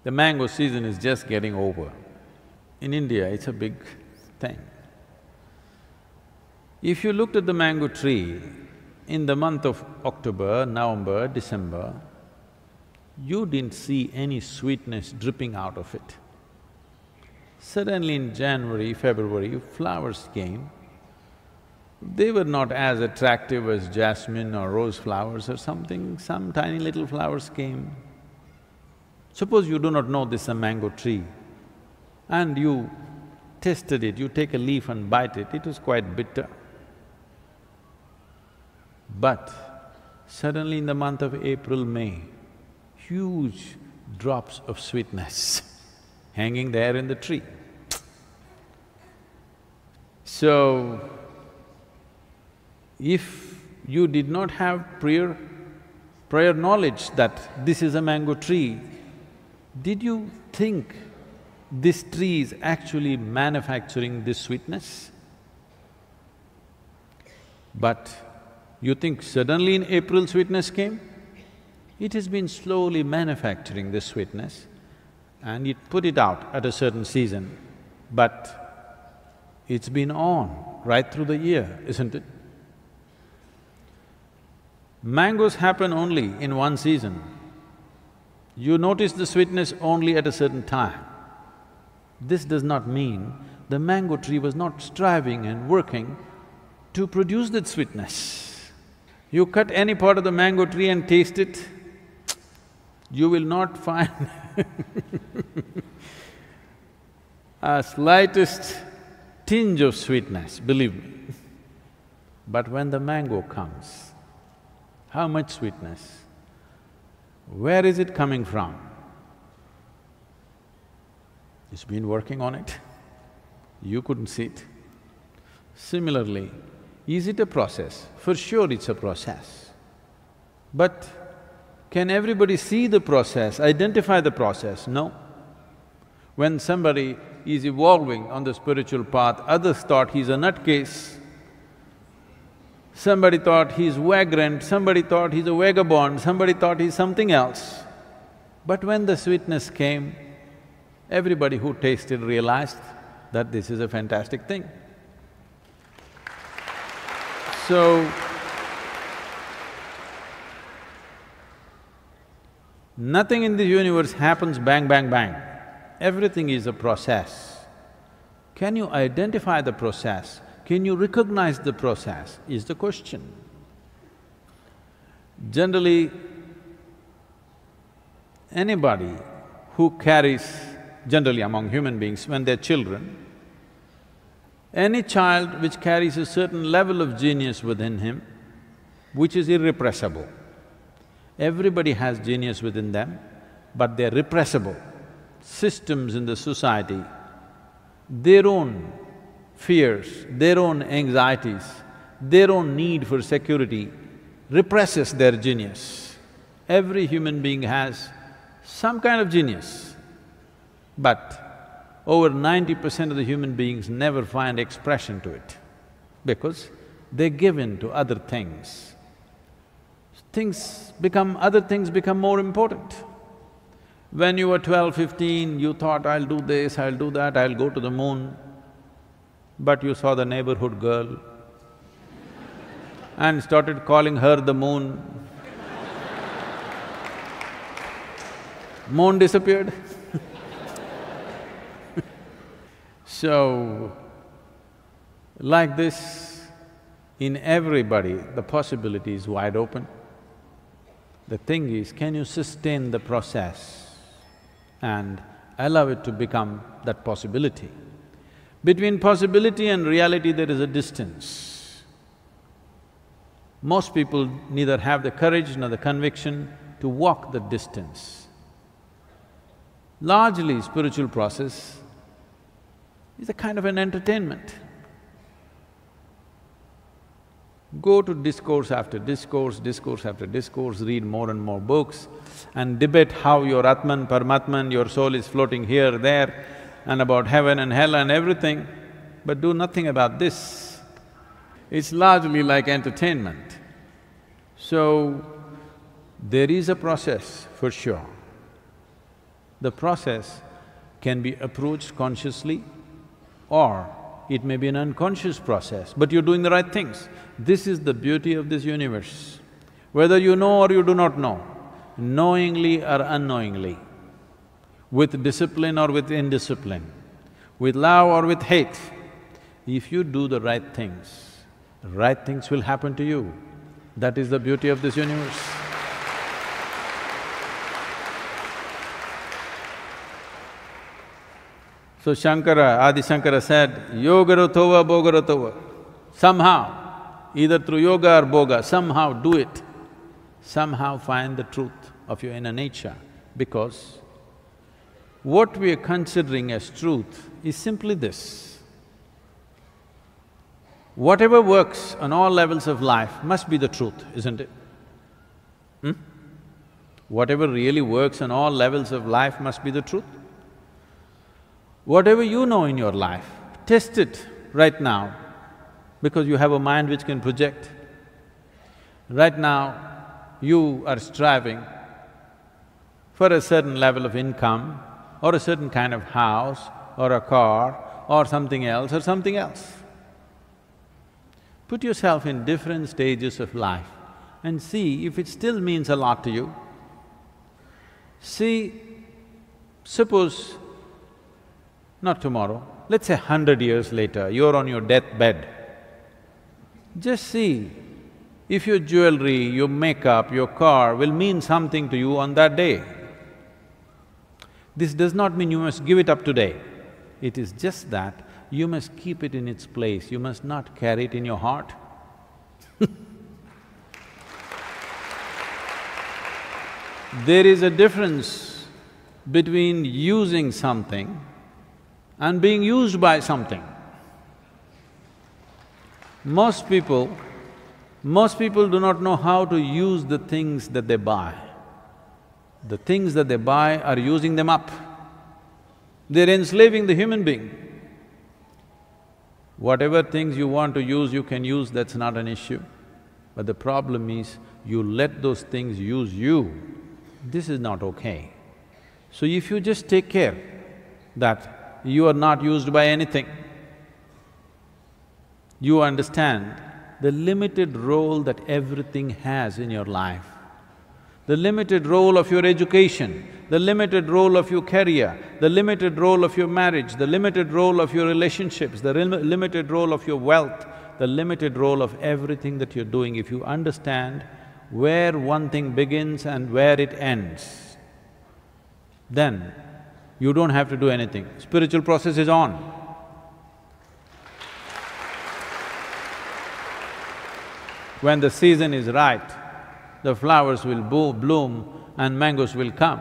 The mango season is just getting over. In India, it's a big thing. If you looked at the mango tree in the month of October, November, December, you didn't see any sweetness dripping out of it. Suddenly in January, February, flowers came. They were not as attractive as jasmine or rose flowers or something, some tiny little flowers came. Suppose you do not know this is a mango tree and you tasted it, you take a leaf and bite it, it was quite bitter. But suddenly in the month of April, May, huge drops of sweetness hanging there in the tree. So, if you did not have prior knowledge that this is a mango tree, did you think this tree is actually manufacturing this sweetness? But you think suddenly in April sweetness came? It has been slowly manufacturing this sweetness and it put it out at a certain season, but it's been on right through the year, isn't it? Mangoes happen only in one season. You notice the sweetness only at a certain time. This does not mean the mango tree was not striving and working to produce that sweetness. You cut any part of the mango tree and taste it, you will not find a slightest tinge of sweetness, believe me. But when the mango comes, how much sweetness? Where is it coming from? It's been working on it, you couldn't see it. Similarly, is it a process? For sure it's a process. But can everybody see the process, identify the process? No. When somebody is evolving on the spiritual path, others thought he's a nutcase. Somebody thought he's vagrant, somebody thought he's a vagabond, somebody thought he's something else. But when the sweetness came, everybody who tasted realized that this is a fantastic thing. So, nothing in this universe happens bang, bang, bang. Everything is a process. Can you identify the process? Can you recognize the process, is the question. Generally, anybody who carries, generally among human beings, when they're children, any child which carries a certain level of genius within him, which is irrepressible. Everybody has genius within them, but they're repressible. Systems in the society, their own fears, their own anxieties, their own need for security represses their genius. Every human being has some kind of genius, but over 90% of the human beings never find expression to it because they give in to other things. Other things become more important. When you were 12, 15, you thought, I'll do this, I'll do that, I'll go to the moon. But you saw the neighborhood girl and started calling her the moon. Moon disappeared. So, like this, in everybody, the possibility is wide open. The thing is, can you sustain the process and allow it to become that possibility? Between possibility and reality, there is a distance. Most people neither have the courage nor the conviction to walk the distance. Largely, spiritual process is a kind of an entertainment. Go to discourse after discourse, discourse after discourse, read more and more books and debate how your Atman, Paramatman, your soul is floating here, there and about heaven and hell and everything, but do nothing about this. It's largely like entertainment. So, there is a process for sure. The process can be approached consciously or it may be an unconscious process, but you're doing the right things. This is the beauty of this universe. Whether you know or you do not know, knowingly or unknowingly, with discipline or with indiscipline, with love or with hate, if you do the right things will happen to you. That is the beauty of this universe. So Adi Shankara said, yogaratova bogaratova. Somehow, either through yoga or boga, somehow do it. Somehow find the truth of your inner nature, because what we are considering as truth is simply this. Whatever works on all levels of life must be the truth, isn't it? Whatever really works on all levels of life must be the truth. Whatever you know in your life, test it right now, because you have a mind which can project. Right now, you are striving for a certain level of income, or a certain kind of house, or a car, or something else, or something else. Put yourself in different stages of life and see if it still means a lot to you. See, suppose not tomorrow, let's say 100 years later, you're on your deathbed. Just see if your jewelry, your makeup, your car will mean something to you on that day. This does not mean you must give it up today. It is just that you must keep it in its place, you must not carry it in your heart. There is a difference between using something and being used by something. Most people do not know how to use the things that they buy. The things that they buy are using them up. They're enslaving the human being. Whatever things you want to use, you can use, that's not an issue. But the problem is, you let those things use you. This is not okay. So if you just take care that you are not used by anything, you understand the limited role that everything has in your life, the limited role of your education, the limited role of your career, the limited role of your marriage, the limited role of your relationships, the limited role of your wealth, the limited role of everything that you're doing. If you understand where one thing begins and where it ends, then you don't have to do anything. Spiritual process is on. When the season is right, the flowers will bloom and mangoes will come.